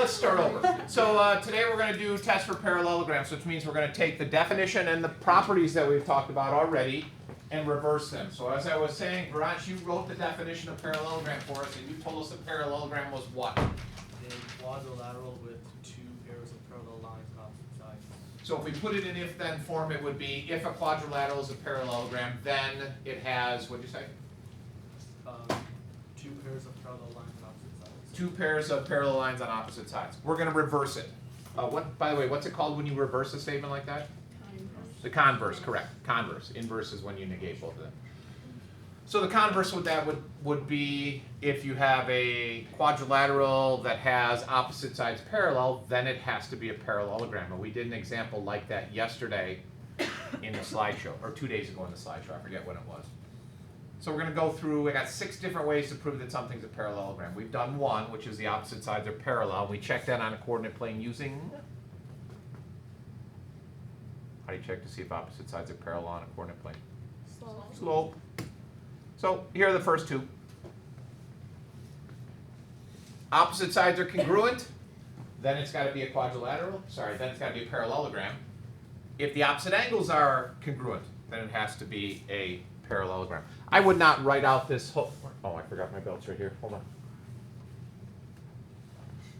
let's start over. So today we're going to do tests for parallelograms, which means we're going to take the definition and the properties that we've talked about already and reverse them. So as I was saying, Viraj, you wrote the definition of parallelogram for us, and you told us a parallelogram was what? A quadrilateral with two pairs of parallel lines on opposite sides. So if we put it in if-then form, it would be if a quadrilateral is a parallelogram, then it has, what did you say? Two pairs of parallel lines on opposite sides. Two pairs of parallel lines on opposite sides. We're going to reverse it. By the way, what's it called when you reverse a statement like that? Converse. The converse, correct. Converse. Inverse is when you negate both of them. So the converse with that would be if you have a quadrilateral that has opposite sides parallel, then it has to be a parallelogram. And we did an example like that yesterday in the slideshow, or 2 days ago in the slideshow. I forget when it was. So we're going to go through, we got 6 different ways to prove that something's a parallelogram. We've done one, which is the opposite sides are parallel. We checked that on a coordinate plane using, how do you check to see if opposite sides are parallel on a coordinate plane? Slope. So here are the first 2. Opposite sides are congruent, then it's got to be a quadrilateral. Sorry, then it's got to be a parallelogram. If the opposite angles are congruent, then it has to be a parallelogram. I would not write out this whole, oh, I forgot my belts right here. Hold on.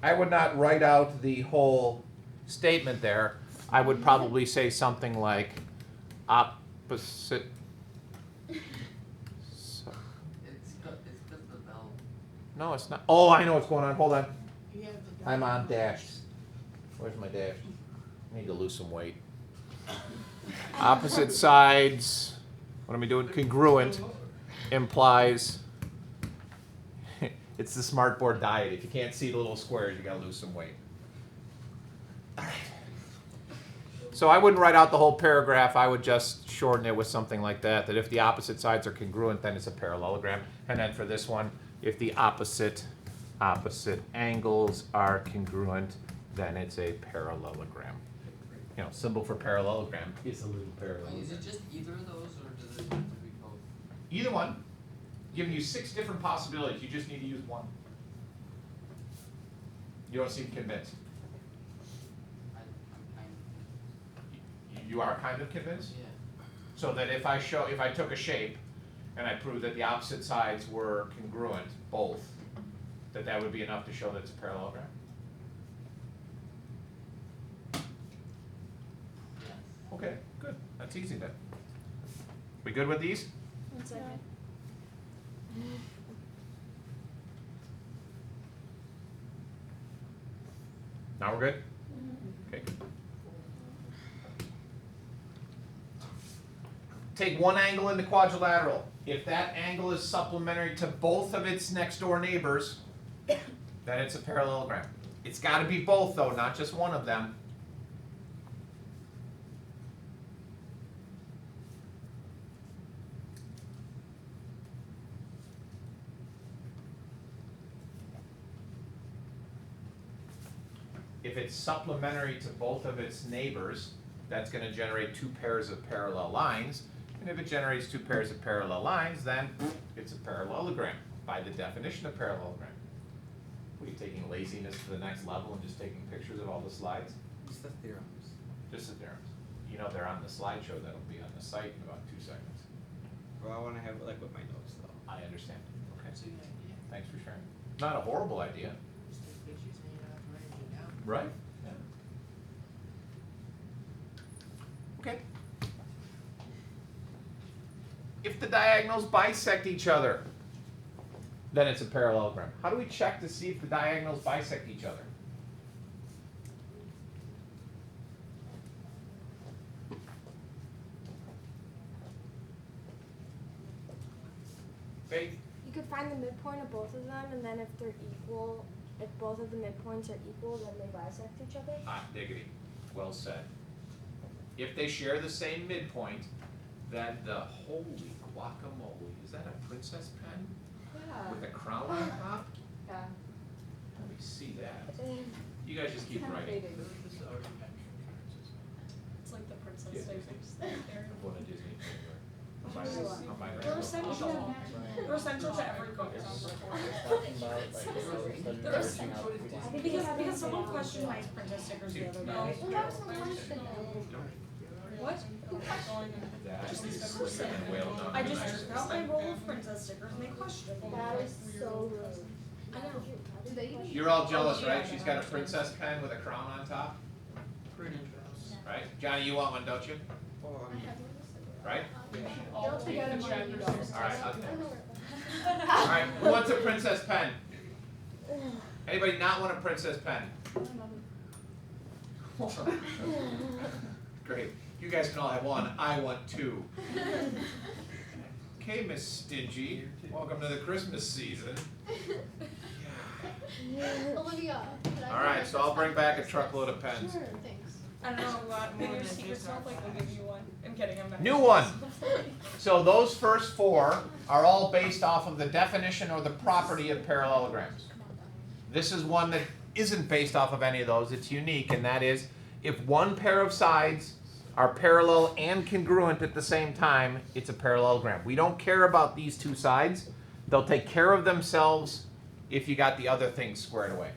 I would not write out the whole statement there. I would probably say something like opposite. It's just the bell. No, it's not. Oh, I know what's going on. Hold on. I'm on dash. Where's my dash? I need to lose some weight. Opposite sides, what am I doing? Congruent implies, it's the smartboard diet. If you can't see the little squares, you gotta lose some weight. All right. So I wouldn't write out the whole paragraph. I would just shorten it with something like that, that if the opposite sides are congruent, then it's a parallelogram. And then for this one, if the opposite angles are congruent, then it's a parallelogram. You know, symbol for parallelogram is a little parallelogram. Is it just either of those, or does it have to be both? Either one. Giving you 6 different possibilities. You just need to use one. You don't seem convinced. I'm kind of. You are kind of convinced? Yeah. So that if I took a shape and I proved that the opposite sides were congruent, both, that would be enough to show that it's a parallelogram? Okay, good. That's easy then. We good with these? 1 second. Now we're good? Okay, good. Take one angle in the quadrilateral. If that angle is supplementary to both of its next door neighbors, then it's a parallelogram. It's got to be both though, not just one of them. If it's supplementary to both of its neighbors, that's going to generate 2 pairs of parallel lines. And if it generates 2 pairs of parallel lines, then it's a parallelogram by the definition of parallelogram. Are you taking laziness to the next level and just taking pictures of all the slides? Just the theorems. Just the theorems. You know they're on the slideshow that'll be on the site in about 2 seconds. Well, I want to have it like with my notes though. I understand. Okay. That's a good idea. Thanks for sharing. Not a horrible idea. Just take pictures and you don't have to write anything down. Right? Yeah. Okay. If the diagonals bisect each other, then it's a parallelogram. How do we check to see if the diagonals bisect each other? Faith? You could find the midpoint of both of them, and then if they're equal, if both of the midpoints are equal, then they bisect each other. Hot diggity. Well said. If they share the same midpoint, then the holy guacamole, is that a princess pen Yeah. with a crown on top? Yeah. Let me see that. You guys just keep writing. It's like the princess Yeah. stickers there. I'm going to Disney. They're essential. They're essential to every course. Because someone questioned my printer stickers the other day. What? I just took out my roll of princess stickers and they questioned me. That is so rude. I know. You're all jealous, right? She's got a princess pen with a crown on top, right? Johnny, you want one, don't you? Right? All right. All right. Who wants a princess pen? Anybody not want a princess pen? Great. You guys can all have one. I want two. Okay, Miss Stingy. Welcome to the Christmas season. Olivia. All right, so I'll bring back a truckload of pens. Sure, thanks. I don't know what maybe your secret snowflake will give you one. I'm kidding, I'm not. New one. So those first four are all based off of the definition or the property of parallelograms. This is one that isn't based off of any of those. It's unique, and that is if one pair of sides are parallel and congruent at the same time, it's a parallelogram. We don't care about these two sides. They'll take care of themselves if you got the other things squared away.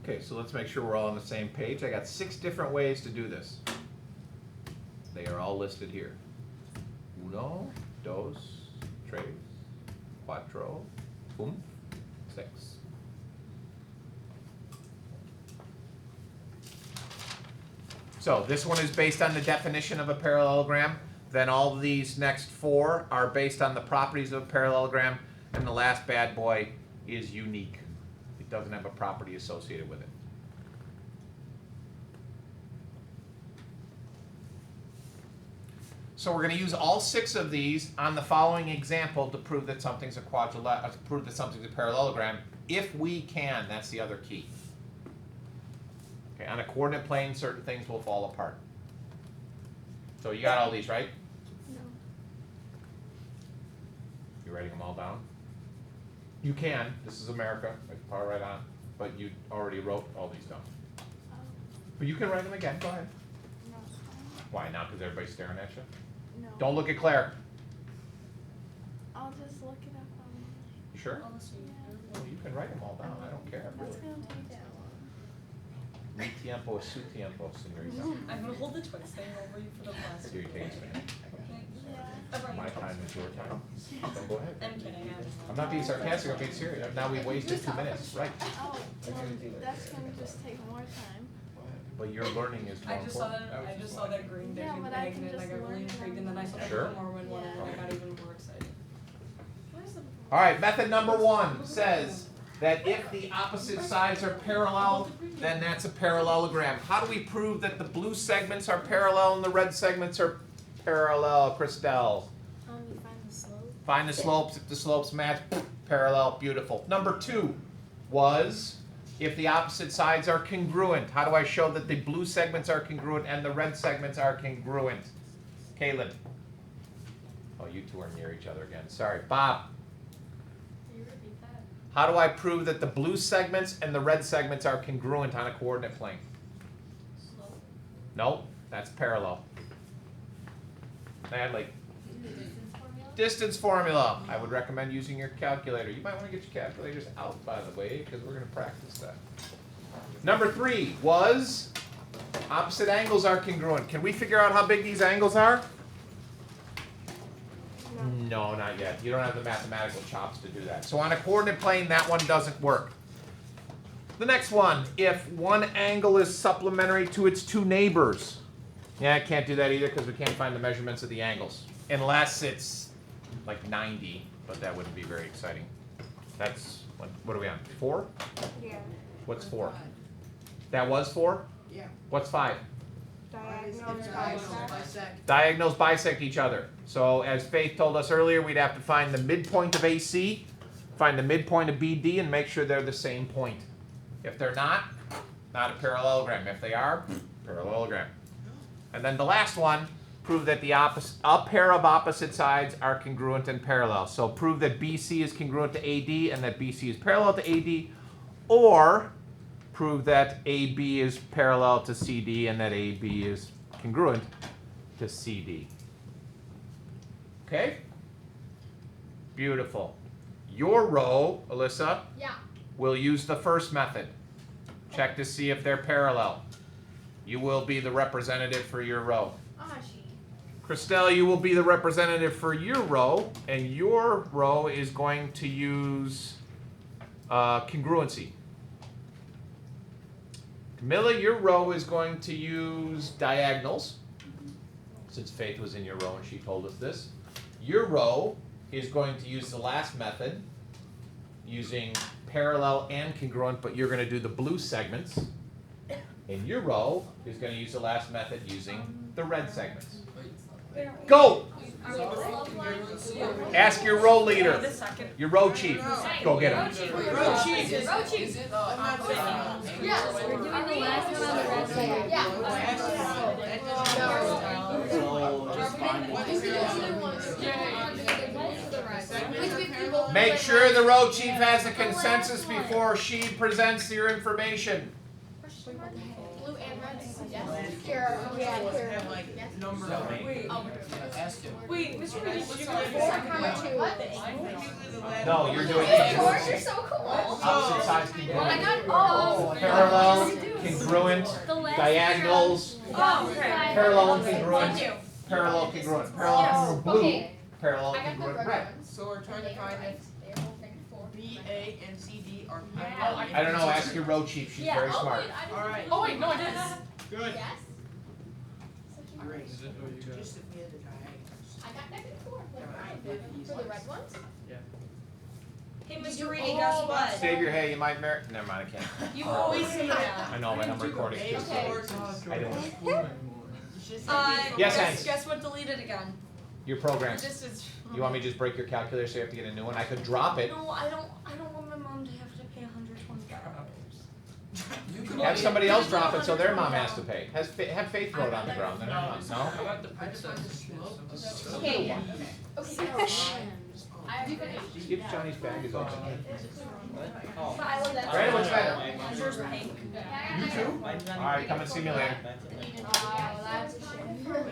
Okay, so let's make sure we're all on the same page. I got 6 different ways to do this. They are all listed here. Uno, dos, tres, cuatro, 6. So this one is based on the definition of a parallelogram. Then all of these next 4 are based on the properties of a parallelogram. And the last bad boy is unique. It doesn't have a property associated with it. So we're going to use all 6 of these on the following example to prove that something's a quadrilateral, to prove that something's a parallelogram, if we can. That's the other key. Okay, on a coordinate plane, certain things will fall apart. So you got all these, right? No. You writing them all down? You can. This is America. I can power right on. But you already wrote all these down. But you can write them again. Go ahead. No. Why? Now because everybody's staring at you? No. Don't look at Claire. I'll just look it up online. You sure? Yeah. Well, you can write them all down. I don't care. That's gonna take that long. Mi tiempo es su tiempo, señorita. I'm gonna hold the Twix thing over you for the class. Here, you take it. Yeah. My time is your time. So go ahead. I'm kidding. I'm not being sarcastic. I'm being serious. Now we wasted 2 minutes. Right. Oh, well, that's gonna just take more time. But your learning is more I just saw important. that. I just saw that green Yeah, big but I egg, can and I just got really learn intrigued, and then I saw the Sure. Mormon one, and I got even more excited. All right, method number 1 says that if the opposite sides are parallel, then that's a parallelogram. How do we prove that the blue segments are parallel and the red segments are parallel, Christelle? You find the slope. Find the slopes. If the slopes match, parallel, beautiful. Number 2 was if the opposite sides are congruent. How do I show that the blue segments are congruent and the red segments are congruent? Kaylin. Oh, you two are near each other again. Sorry. Bob. Can you repeat that? How do I prove that the blue segments and the red segments are congruent on a coordinate plane? Slope. No, that's parallel. Natalie. Distance formula. I would recommend using your calculator. You might want to get your calculators out, by the way, because we're going to practice that. Number 3 was opposite angles are congruent. Can we figure out how big these angles are? No, not yet. You don't have the mathematical chops to do that. So on a coordinate plane, that one doesn't work. The next one, if one angle is supplementary to its 2 neighbors. Yeah, I can't do that either because we can't find the measurements of the angles. Unless it's like 90, but that wouldn't be very exciting. That's, what are we on, 4? Yeah. What's 4? That was 4? Yeah. What's 5? diagonals bisect. Diagonals bisect each other. So as Faith told us earlier, we'd have to find the midpoint of AC, find the midpoint of BD, and make sure they're the same point. If they're not a parallelogram. If they are, parallelogram. And then the last one, prove that a pair of opposite sides are congruent and parallel. So prove that BC is congruent to AD and that BC is parallel to AD, or prove that AB is parallel to CD and that AB is congruent to CD. Okay? Beautiful. Your row, Alyssa, will use the first method. Check to see if they're parallel. You will be the representative for your row. Christelle, you will be the representative for your row, and your row is going to use congruency. Camilla, your row is going to use diagonals, since Faith was in your row and she told us this. Your row is going to use the last method, using parallel and congruent, but you're going to do the blue segments. And your row is going to use the last method using the red segments. Go! Ask your row leader, your row chief. Go get him. Is it, Yes, we're doing the last one on the red side. Make sure the row chief has a consensus before she presents your information. Blue and red. Here, Have like numbers. ask him. Wait, Mr. Reed, did you go No, you're doing Yours are so cool. opposite sides I congruent. got Parallel, congruent, diagonals, Oh, okay. parallel and congruent, parallel congruent, parallel congruent blue, parallel I got the congruent red red. ones. So we're trying to find if B, A, and C, D are parallel. I don't know, ask your row chief, she's very smart. Alright. Oh wait, no, I didn't. Good. Yes. Great. Is it who you got? Just if we had the diagonals. I got -4. For the red ones? Hey, Mr. Reed, guess what? Save your hay, you might merit, never mind, I can't. You always say that. I know, but I'm recording too, so I don't. Yes, Hank. Guess what deleted again? Your program. Just is. You want me to just break your calculator so you have to get a new one? I could drop it. No, I don't want my mom to have to pay $120. Have somebody else drop it so their mom has to pay. Have Faith throw it on the ground, then her mom, no? I got the princess. Okay. Okay. Are you finished? Just give Johnny's bag is open. Oh. Brandon, what's that? Is yours pink? You too? Alright, come and see me later. Wait,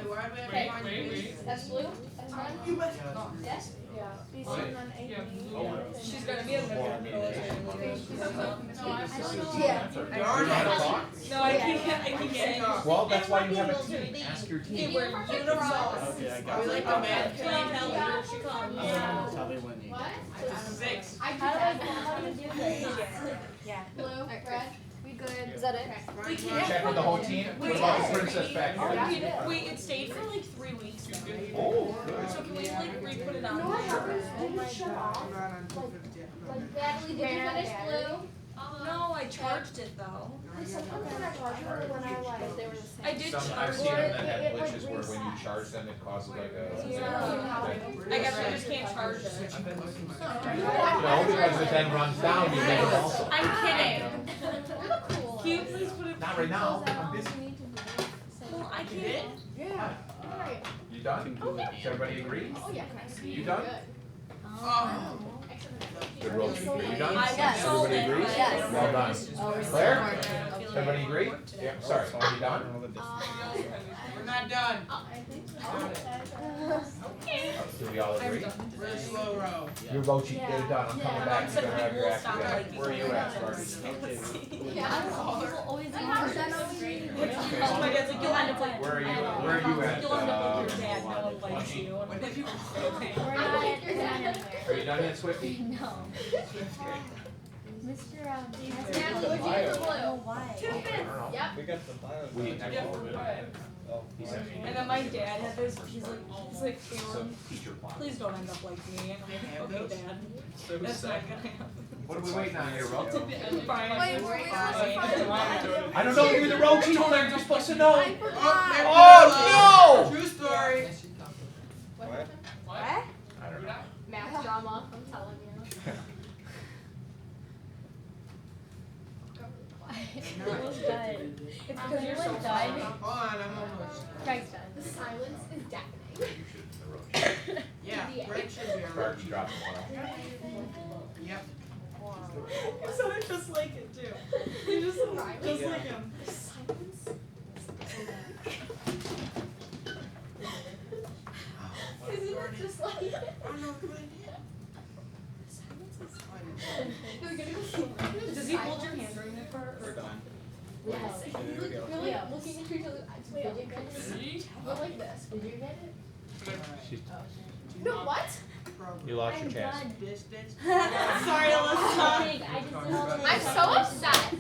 why do we have to find this? That's blue? That's red? Yes? She's gonna be a Yeah. No, I keep saying. Well, that's why you have a team. Ask your Hey, team. we're universals. Okay, I We got like it. the man. Here she comes. That's how they win these. What? 6. I how do we do this? Yeah. Blue, red. We good. Is that it? We can't. Check with the whole team. What about the princess back here? Wait, it stayed for like 3 weeks now. Oh, good. So can we like re-put it on? No, I haven't. Did it shut off? Natalie, did you finish blue? No, I charged it though. Sometimes when I charge it, when I like, they were the same. I did Some, I've charge seen them it. that have glitches where when you charge them, it causes like a. I guess I just can't charge it. No, because it then runs down, you get it also. I'm kidding. Cool. Can you please put it? Not right now, I'm busy. Well, I can't. Yeah. Alright. You done? Does everybody agree? Oh, yeah. You done? Oh. Good roll, chief. Are you done? Yes. Everybody agrees? Yes. Well done. Claire? Everybody agree? Yeah, sorry, are you done? We're not done. Do we all agree? We're a slow row. Your vote sheet, get it done, I'm coming back, you're gonna have your act together. Where are you at, Sparky? Oh my God, like you'll end up like. Where are you at, You'll end up like your dad, no one likes you. And I'm like, okay. Are you done yet, Swifty? No. Mr. Why? I don't know. Yep. We got the bio. We actually, Oh. he sent me. And then my dad had this, he's like, Some Caleb, teacher plot. please don't end up like me. And I'm like, okay, Dad, So that's sad. not gonna happen. What are we waiting on here, Ro? Wait, we're waiting on the I don't know. You're the row team player. You're supposed to know. I forgot. Oh no! True story. What? What? I don't know. Math drama, I'm telling you. Almost done. It's because you're so done. Hold on, I'm almost. Greg's done. The silence is deafening. You should. The row. Yeah, Greg should be Bird, you dropped the ball. Yep. You sounded just like it too. You just like him. The silence. Isn't it just like I don't know what I No, you're gonna go see. Does he hold your hand during that part? We're done. Yes. Okay, there we go. We're like looking at each other. Wait, did you get it? Go like this. Did you get it? She's, No, what? you lost your chance. Sorry, Alyssa. I'm so upset.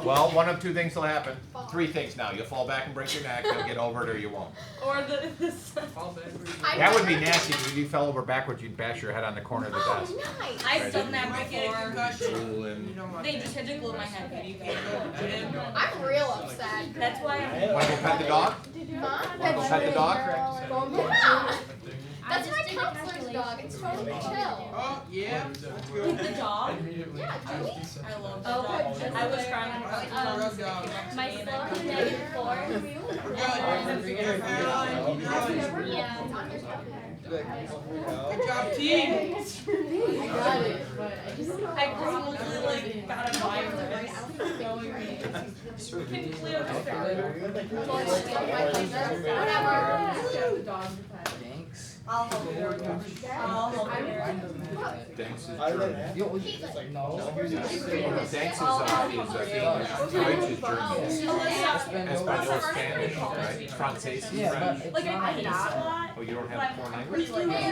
Well, one of two things will happen. Three things now. You'll fall back and break your neck. You'll get over it, or you won't. Or this. That would be nasty because if you fell over backwards, you'd bash your head on the corner of the desk. Oh, nice. I've done that before. Drool and- They just had to glue my head. But you can't. I'm real upset. That's why I'm. Want to go pet the dog? Huh? Want to go pet the dog? Yeah. That's my counselor's dog. It's totally chill. Oh, yeah. The dog? Yeah, Julie. I love the Oh, dog. just I was like- crying I like about the road dog. My son is -4. We're good. Yeah, it's on your Good job, team. I got it, but I just. I probably like got a virus. Completely understand. Whatever. Thanks. I'll help you. I'll help you. Danks is I German. it's like, no. Danks is English. Deutsch is German. Espanol, Spanish, right? Francais, Yeah, French. but it's Like I not. did not a lot. Oh, you don't But have foreign I'm language? pretty like. I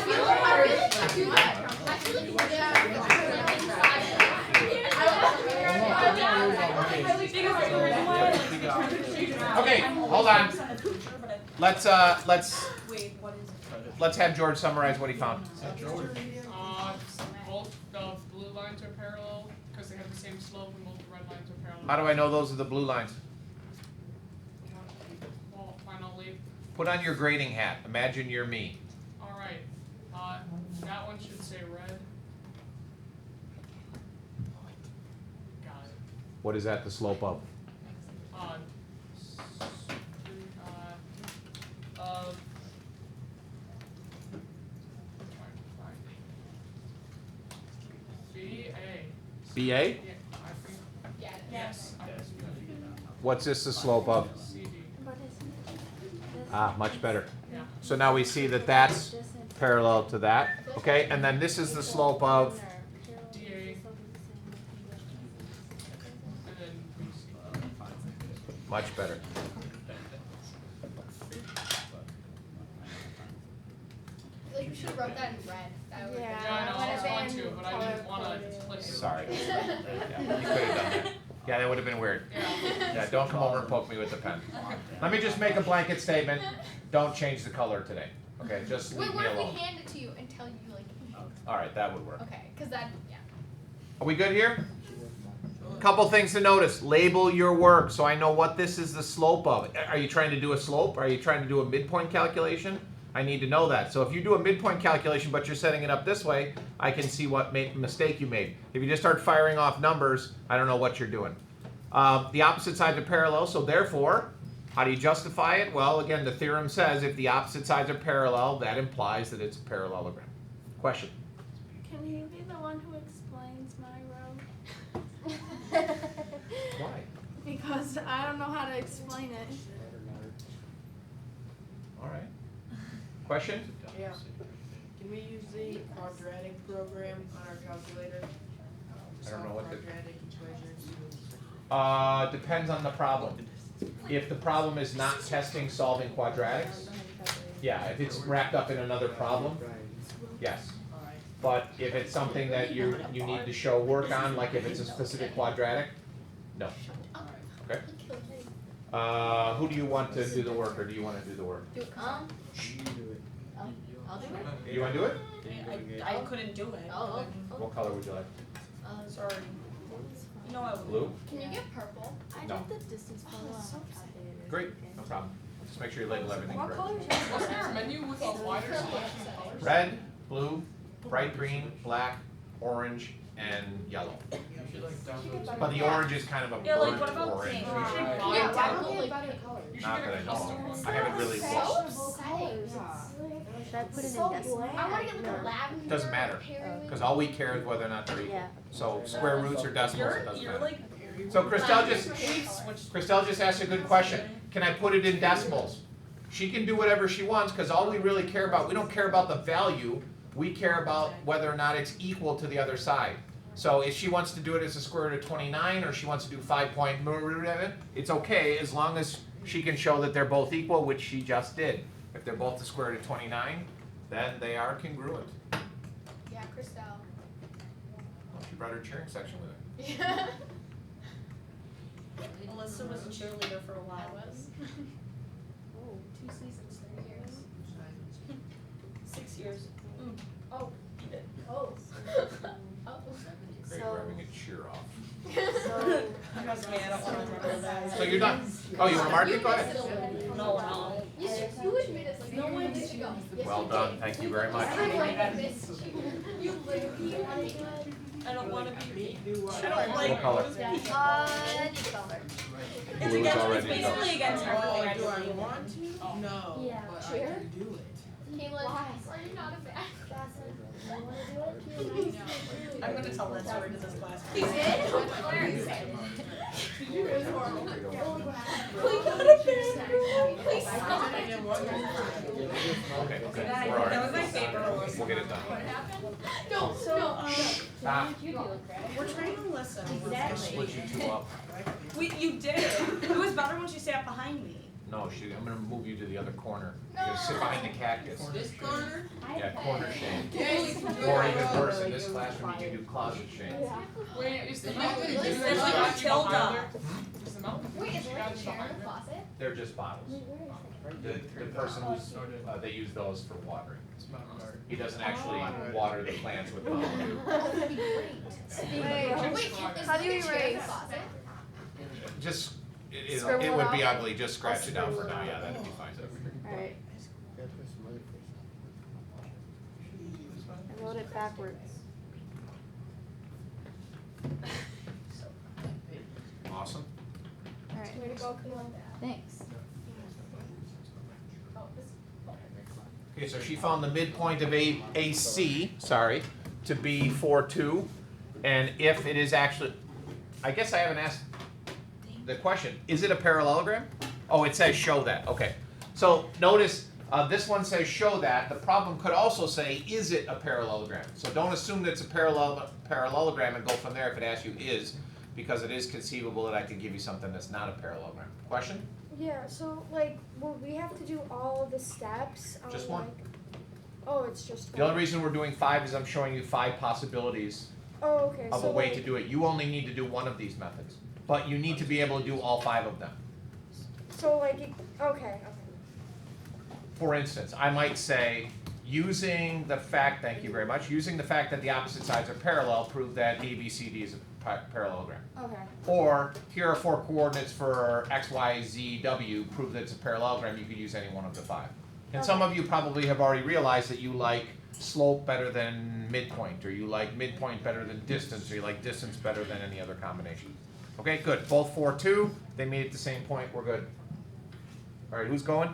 feel like I really should do that. I feel like Okay, hold on. Let's Wait, what is it? let's have George summarize what he found. Both the blue lines are parallel because they have the same slope, and both the red lines are parallel. How do I know those are the blue lines? Well, finally, Put on your grading hat. Imagine you're me. all right. That one should say red. Got it. What is that the slope of? BA. BA? Yeah, I think. Yeah. Yes. I think What's this the slope of? CD. Ah, much better. Yeah. So now we see that that's parallel to that. Okay, and then this is the slope of DA. And then BC. much better. Like you should have wrote that in red. That would Yeah. Yeah, I know. I was Would've going been to, but I didn't want to color-coded. click. Sorry. Yeah, you could have done that. Yeah, that would have been weird. Yeah. Yeah, don't come over and poke me with the pen. Let me just make a blanket statement. Don't change the color today. Okay, just Wait, leave what me if we alone. hand it to you and tell you like? All right, that would work. Okay, because that yeah. Are we good here? Couple things to notice. Label your work so I know what this is the slope of. Are you trying to do a slope? Are you trying to do a midpoint calculation? I need to know that. So if you do a midpoint calculation but you're setting it up this way, I can see what mistake you made. If you just start firing off numbers, I don't know what you're doing. The opposite sides are parallel, so therefore, how do you justify it? Well, again, the theorem says if the opposite sides are parallel, that implies that it's a parallelogram. Question? Can he be the one who explains my row? Why? Because I don't know how to explain it. All right. Question? Yeah. Can we use the quadratic program on our calculator? I don't know what the- Quadratic equations. Depends on the problem. If the problem is not testing solving quadratics, yeah, if it's wrapped up in another problem, yes. Alright. But if it's something that you need to show work on, like if it's a specific quadratic, no. Okay. Who do you want to do the work, or do you want to do the work? Do You do it. I'll do it. You wanna do it? I couldn't do it. Oh, What color would you like? Sorry. You know I would. Blue? Can you get purple? No. the distance Great, no problem. Just make sure you label everything What correct. color Wasn't there a menu with a wider selection of colors? Red, blue, bright green, black, orange, and yellow. You should like download. But the orange is kind of a Yeah, like, burnt what about orange. pink? You should Yeah, buy why that. don't they buy the colors? You should Not get that a I know custom of. one. I haven't really looked. Fashionable colors. Should I put it in decimal? I wanna get like a lavender. Doesn't matter, periwinkle. because all we care is whether or not they're equal. Yeah. So square roots or decimals, it doesn't You're matter. like. So Christelle just, We've switched. Christelle just asked a good question. Can I put it in decimals? She can do whatever she wants, because all we really care about, we don't care about the value, we care about whether or not it's equal to the other side. So if she wants to do it as a square root of 29, or she wants to do 5 point, it's okay, as long as she can show that they're both equal, which she just did. If they're both the square root of 29, then they are congruent. Yeah, Christelle. Well, she brought her cheering section with her. Yeah. Melissa was a cheerleader for a I while. was. 2 seasons, 3 years. 6 years. Oh. Oh. Great, we're having a cheer off. Trust me, I don't wanna remember that. So you're done? Oh, you wanna mark it? Go ahead. No, no. You admit it, like, no one did you go. Yes, Well you done, did. thank you very much. I like missed you. You literally wanted to do it. I don't wanna be. Do I don't like. What color? Any color. It's Blue is against, already it's basically against everything I do I believe. want to? No, Yeah. but I Cheer? can do it. Caitlin, are you not a bad? I'm gonna tell that story to this class. You did? Where is it? It was horrible. We got it there. Please stop. I didn't want to. Okay, okay, That we're all was right. my favorite. We'll get it done. No, no. Stop. We're trying to listen. I'll split you two up. You did. It was better when she sat behind me. No, I'm gonna move you to the other corner. You're gonna sit behind the cactus. This corner? Yeah, corner shade. Yes. Or even worse, in this classroom, you can do closet shade. Wait, is the Is mountain? that Is what it there is? like Like a tilde. Is the mountain? Wait, is She it got like a it chair in behind the her. closet? They're just bottles. The person who's, they use those for watering. It's not hard. He doesn't actually water the plants with Mountain Dew. That'd be great. Wait, Wait, how do you is there a chair in the erase? closet? Just, Scribble it it would be out? ugly, just scratch it down for now, yeah, that'd be fine. Alright, I wrote it backwards. Awesome. Alright. Way to go, Caitlin. Thanks. Oh, this. Okay, so she found the midpoint of AC, to be 4-2. And if it is actually, I guess I haven't asked the question, is it a parallelogram? Oh, it says show that, okay. So notice, this one says show that. The problem could also say, is it a parallelogram? So don't assume that it's a parallelogram and go from there if it asks you is, because it is conceivable that I could give you something that's not a parallelogram. Question? Yeah, so like, will we have to do all of the steps on Just one. like? Oh, it's just The one. only reason we're doing 5 is I'm showing you 5 possibilities Oh, okay, of so a way like, to do it. You only need to do one of these methods, but you need to be able to do all 5 of them. so like, okay. For instance, I might say, using the fact, thank you very much, using the fact that the opposite sides are parallel, prove that ABCD is a parallelogram. Okay. Or, here are 4 coordinates for X, Y, Z, W, prove that it's a parallelogram, you could use any one of the 5. And some of you probably have already realized that you like slope better than midpoint, or you like midpoint better than distance, or you like distance better than any other combination. Okay, good, both 4-2, they meet at the same point, we're good. Alright, who's going?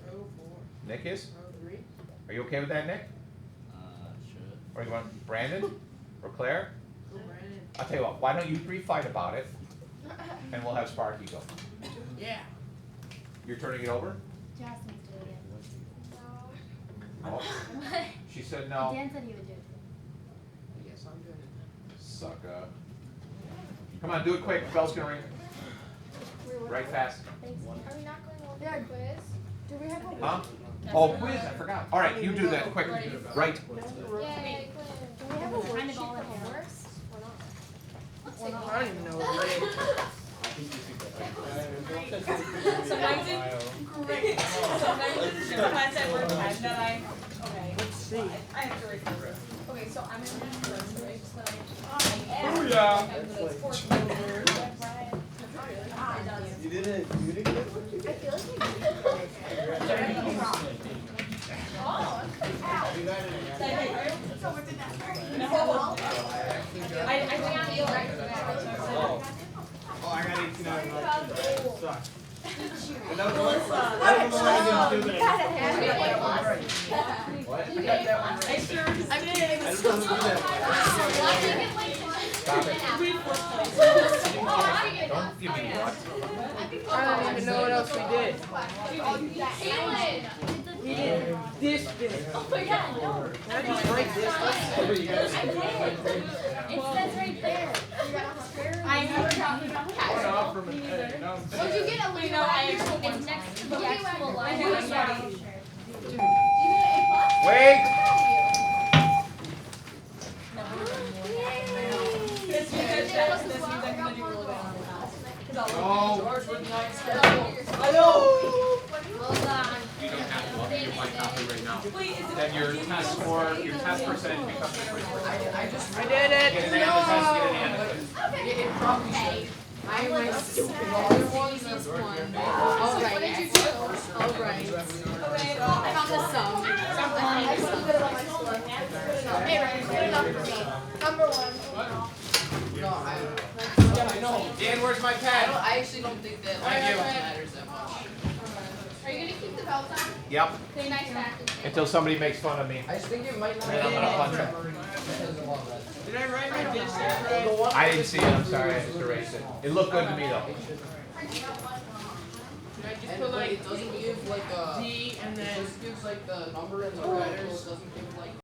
Row 4. Nick is? Row 3. Are you okay with that, Nick? Sure. Or you want Brandon? Or Claire? Go Brandon. I'll tell you what, why don't you 3 fight about it, and we'll have Sparky go. Yeah. You're turning it over? Jasmine's doing it. Oh, she said no. Dan said he would do it. Yes, I'm good at Sucker. Come on, do it quick, bell's gonna ring. Right fast. Thanks. Are we not going over Yeah. the quiz? Do we have a? Huh? Oh, quiz, I forgot. Alright, you do that, quick. Right. Yay, quiz. Do we have a Kind of worksheet all for in homework? homeworks? that. I don't even know what it is. Sometimes it's gym class at work time that okay. Let's see. I have to record this. Okay, so I'm in first grade, so I am. Oh, yeah. You didn't get it? I feel like Oh, I got 18 out of 19. Sucks. Melissa. I don't know why I didn't do that. What? I sure did. I just don't do that. Stop it. Don't Don't give me what? I don't even know what else we did. We did this bit. Oh my god, no. Can I just break this? I did. It says right there. I never got What'd What'd you get a Wait, no, I actually It's next to the actual I line. knew it was ready. Did you get an A+? Wait! This means I should- this means I'm gonna do really well on the house. 'Cause I'll- Oh. I know. Well done. You don't have to look at my copy right now. Wait, is it? Then your test score, your test percentage becomes different. I did Get it. an amethyst, get an amethyst. Okay. I am like stupid. Alright. Alright. I found the sum. Hey, Ryan, put it up for me. Number 1. No, Dan, where's my pen? I actually don't think that Thank you. matters that much. Are you gonna keep the belt on? Yep, Okay, nice practice. until somebody makes fun of me. I just think it might not Then I'm gonna punch him. because of all that. Did I write my dish right? I didn't see it, I'm sorry, I just erased it. It looked good to me though. And like, it doesn't give like a D and it then just gives like the number and the letters, doesn't give like